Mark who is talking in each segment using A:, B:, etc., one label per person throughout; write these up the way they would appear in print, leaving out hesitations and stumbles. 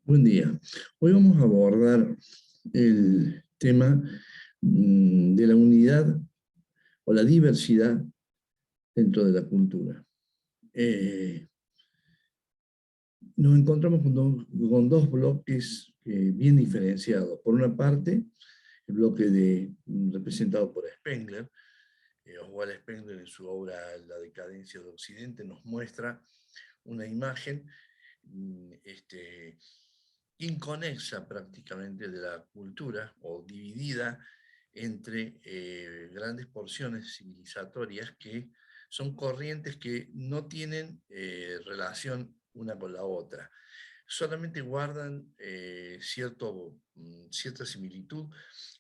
A: Buen día. Hoy vamos a abordar el tema de la unidad o la diversidad dentro de la cultura. Nos encontramos con dos bloques bien diferenciados. Por una parte, el bloque representado por Spengler. Oswald Spengler, en su obra La decadencia de Occidente, nos muestra una imagen inconexa prácticamente de la cultura, o dividida entre grandes porciones civilizatorias que son corrientes que no tienen relación una con la otra. Solamente guardan cierta similitud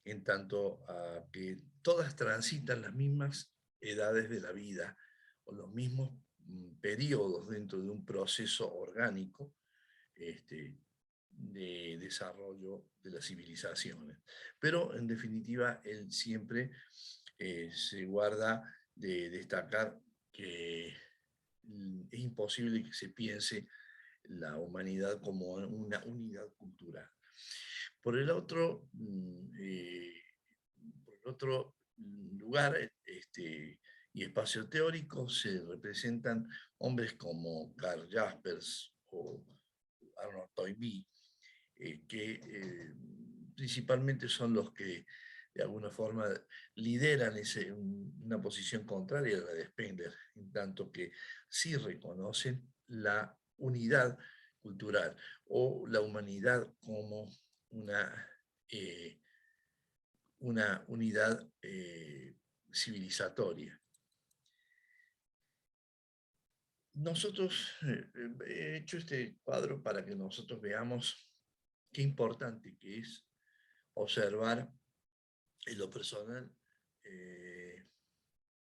A: en tanto a que todas transitan las mismas edades de la vida o los mismos periodos dentro de un proceso orgánico de desarrollo de las civilizaciones. Pero en definitiva, él siempre se guarda de destacar que es imposible que se piense la humanidad como una unidad cultural. Por el otro, lugar y espacio teórico se representan hombres como Karl Jaspers o Arnold Toynbee, que principalmente son los que de alguna forma lideran una posición contraria a la de Spengler, en tanto que sí reconocen la unidad cultural o la humanidad como una unidad civilizatoria. Nosotros he hecho este cuadro para que nosotros veamos qué importante que es observar. En lo personal,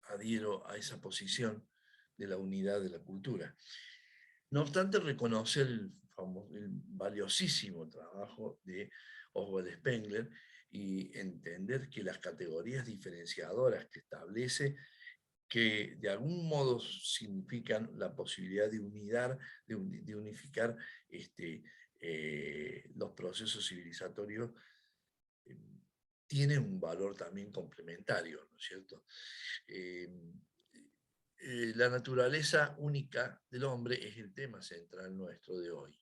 A: adhiero a esa posición de la unidad de la cultura. No obstante, reconocer el valiosísimo trabajo de Oswald Spengler y entender que las categorías diferenciadoras que establece, que de algún modo significan la posibilidad de unificar los procesos civilizatorios, tiene un valor también complementario, ¿no es cierto? La naturaleza única del hombre es el tema central nuestro de hoy.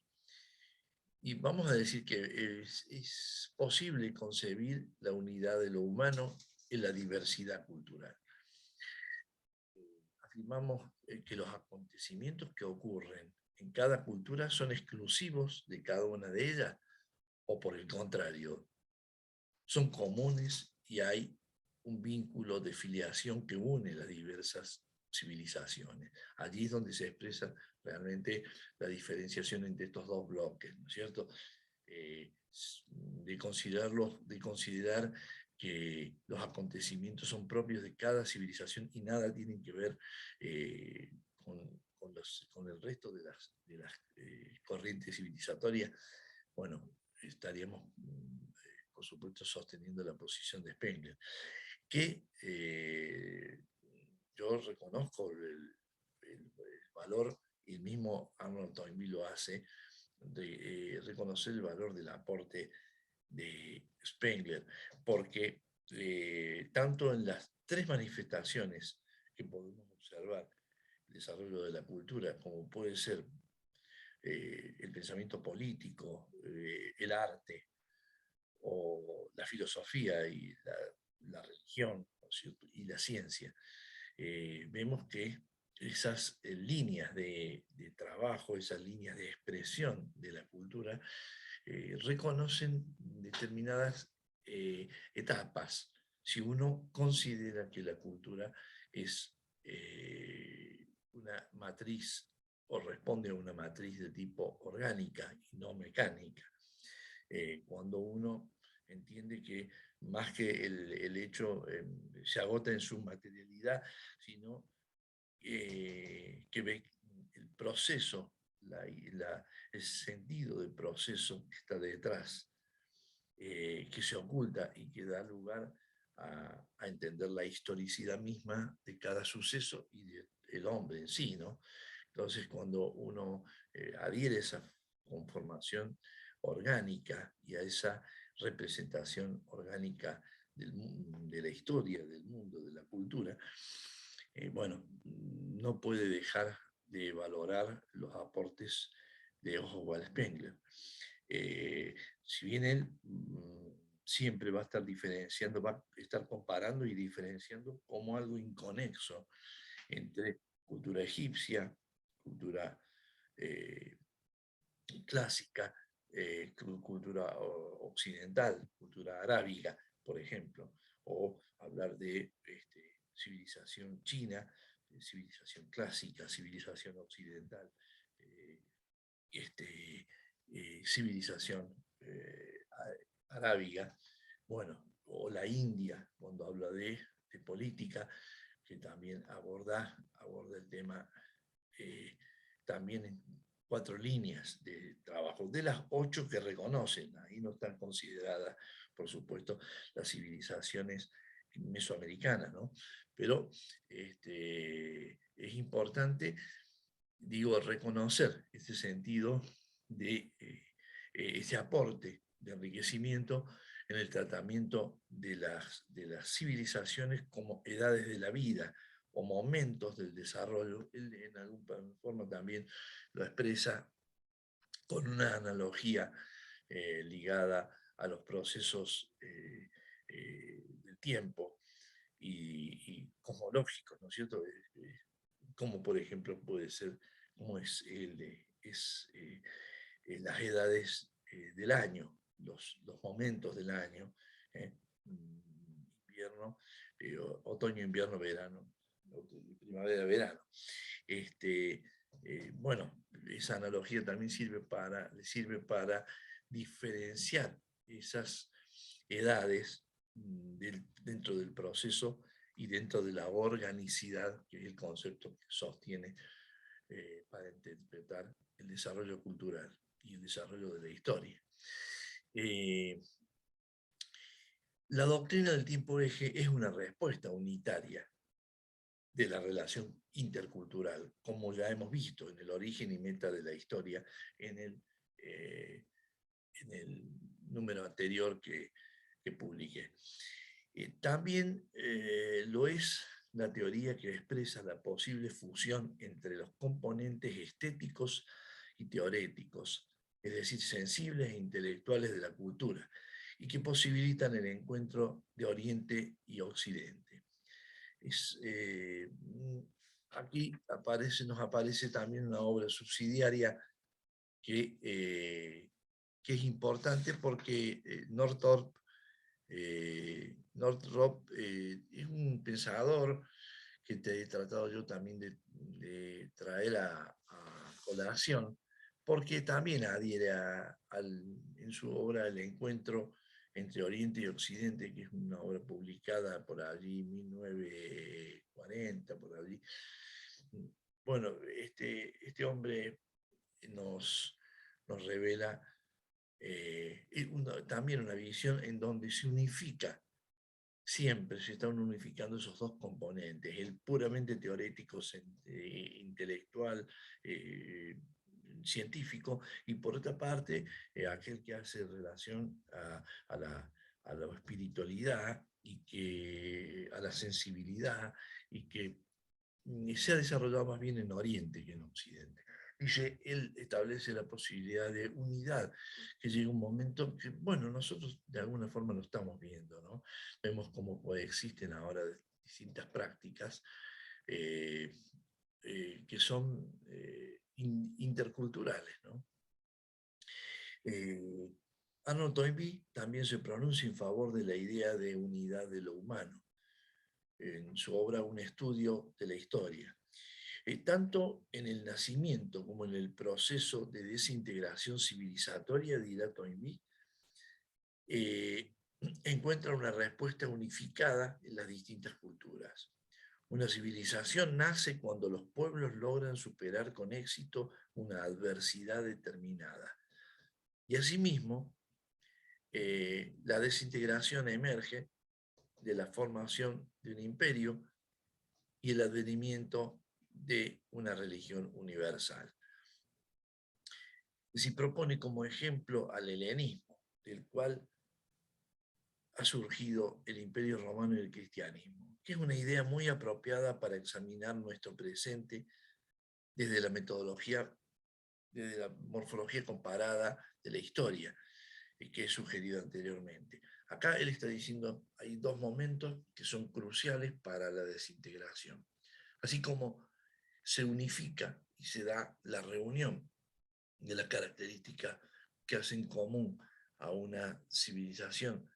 A: Y vamos a decir que es posible concebir la unidad de lo humano en la diversidad cultural. Afirmamos que los acontecimientos que ocurren en cada cultura son exclusivos de cada una de ellas, o por el contrario, son comunes y hay un vínculo de filiación que une las diversas civilizaciones. Allí es donde se expresa realmente la diferenciación entre estos dos bloques, ¿no es cierto? De considerar que los acontecimientos son propios de cada civilización y nada tienen que ver con el resto de las corrientes civilizatorias. Bueno, estaríamos por supuesto sosteniendo la posición de Spengler, que yo reconozco el valor, y el mismo Arnold Toynbee lo hace, de reconocer el valor del aporte de Spengler, porque tanto en las tres manifestaciones que podemos observar el desarrollo de la cultura, como puede ser el pensamiento político, el arte, o la filosofía y la religión, ¿no es cierto?, y la ciencia, vemos que esas líneas de trabajo, esas líneas de expresión de la cultura, reconocen determinadas etapas. Si uno considera que la cultura es una matriz o responde a una matriz de tipo orgánica y no mecánica, cuando uno entiende que más que el hecho se agota en su materialidad, sino que ve el proceso, el sentido del proceso que está detrás, que se oculta y que da lugar a entender la historicidad misma de cada suceso y del hombre en sí, ¿no? Entonces, cuando uno adhiere a esa conformación orgánica y a esa representación orgánica de la historia, del mundo, de la cultura, bueno, no puede dejar de valorar los aportes de Oswald Spengler. Si bien él siempre va a estar diferenciando, va a estar comparando y diferenciando como algo inconexo entre cultura egipcia, cultura clásica, cultura occidental, cultura arábiga, por ejemplo, o hablar de civilización china, civilización clásica, civilización occidental, eh, civilización arábiga, bueno, o la India, cuando habla de política, que también aborda el tema también en 4 líneas de trabajo, de las 8 que reconocen, ahí no están consideradas, por supuesto, las civilizaciones mesoamericanas, ¿no? Pero es importante, digo, reconocer ese sentido de ese aporte de enriquecimiento en el tratamiento de las civilizaciones como edades de la vida o momentos del desarrollo. Él en alguna forma también lo expresa con una analogía ligada a los procesos del tiempo y cosmológicos, ¿no es cierto? Como por ejemplo puede ser, como es, las edades del año, los momentos del año, invierno, otoño, invierno, verano, primavera, verano. Bueno, esa analogía también le sirve para diferenciar esas edades dentro del proceso y dentro de la organicidad, que es el concepto que sostiene para interpretar el desarrollo cultural y el desarrollo de la historia. La doctrina del tiempo eje es una respuesta unitaria de la relación intercultural, como ya hemos visto en el origen y meta de la historia, en el número anterior que publiqué. También lo es la teoría que expresa la posible fusión entre los componentes estéticos y teoréticos, es decir, sensibles e intelectuales de la cultura, y que posibilitan el encuentro de Oriente y Occidente. Aquí nos aparece también una obra subsidiaria que es importante porque Northrop es un pensador que te he tratado yo también de traer a colación, porque también adhiere en su obra El encuentro entre Oriente y Occidente, que es una obra publicada por allí, 1940, por allí. Bueno, este hombre nos revela también una visión en donde se unifica, siempre se están unificando esos dos componentes, el puramente teorético, intelectual, científico, y por otra parte, aquel que hace relación a la espiritualidad y a la sensibilidad, y que se ha desarrollado más bien en Oriente que en Occidente. Dice, él establece la posibilidad de unidad, que llega un momento que, bueno, nosotros de alguna forma lo estamos viendo, ¿no? Vemos cómo coexisten ahora distintas prácticas que son interculturales, ¿no? Arnold Toynbee también se pronuncia en favor de la idea de unidad de lo humano, en su obra Un estudio de la historia. Tanto en el nacimiento como en el proceso de desintegración civilizatoria, dirá Toynbee, encuentra una respuesta unificada en las distintas culturas. Una civilización nace cuando los pueblos logran superar con éxito una adversidad determinada. Y asimismo, la desintegración emerge de la formación de un imperio y el advenimiento de una religión universal. Es decir, propone como ejemplo al helenismo, del cual ha surgido el Imperio Romano y el cristianismo, que es una idea muy apropiada para examinar nuestro presente desde la metodología, desde la morfología comparada de la historia, que he sugerido anteriormente. Acá él está diciendo, hay dos momentos que son cruciales para la desintegración. Así como se unifica y se da la reunión de la característica que hacen común a una civilización,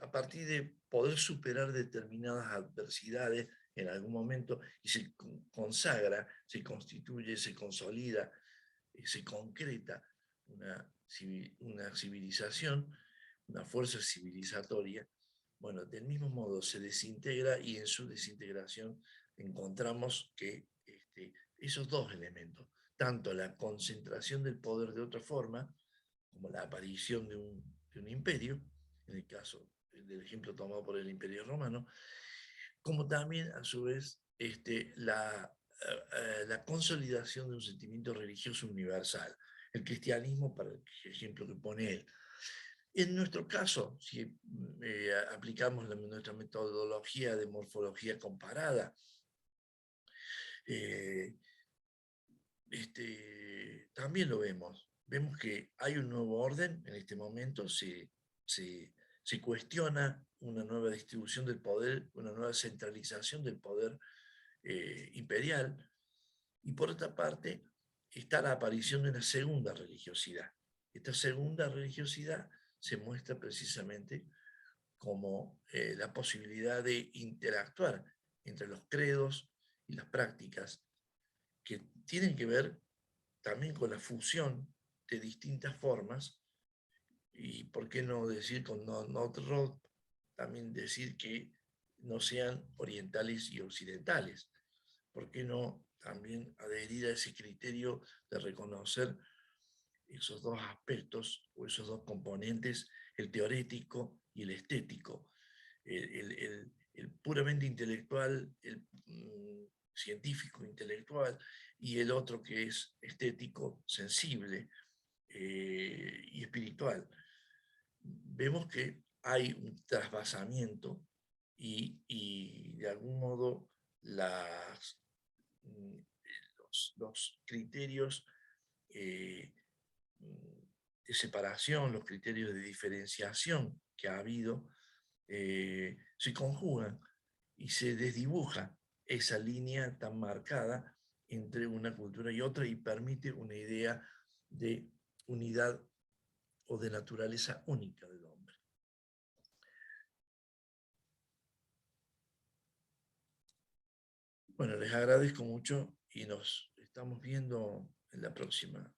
A: a partir de poder superar determinadas adversidades en algún momento y se consagra, se constituye, se consolida, se concreta una civilización, una fuerza civilizatoria. Bueno, del mismo modo se desintegra y en su desintegración encontramos que esos dos elementos, tanto la concentración del poder de otra forma, como la aparición de un imperio, en el caso del ejemplo tomado por el Imperio Romano, como también a su vez la consolidación de un sentimiento religioso universal. El cristianismo, para el ejemplo que pone él. En nuestro caso, si aplicamos nuestra metodología de morfología comparada, eh, también lo vemos. Vemos que hay un nuevo orden en este momento, se cuestiona una nueva distribución del poder, una nueva centralización del poder imperial, y por otra parte está la aparición de una segunda religiosidad. Esta segunda religiosidad se muestra precisamente como la posibilidad de interactuar entre los credos y las prácticas que tienen que ver también con la fusión de distintas formas, y por qué no decir con otro, también decir que no sean orientales y occidentales. ¿Por qué no también adherir a ese criterio de reconocer esos dos aspectos o esos dos componentes, el teorético y el estético, el puramente intelectual, el científico intelectual, y el otro que es estético, sensible y espiritual? Vemos que hay un trasvasamiento y de algún modo mm, los criterios eh, de separación, los criterios de diferenciación que ha habido, se conjugan y se desdibuja esa línea tan marcada entre una cultura y otra y permite una idea de unidad o de naturaleza única del hombre. Bueno, les agradezco mucho y nos estamos viendo en la próxima.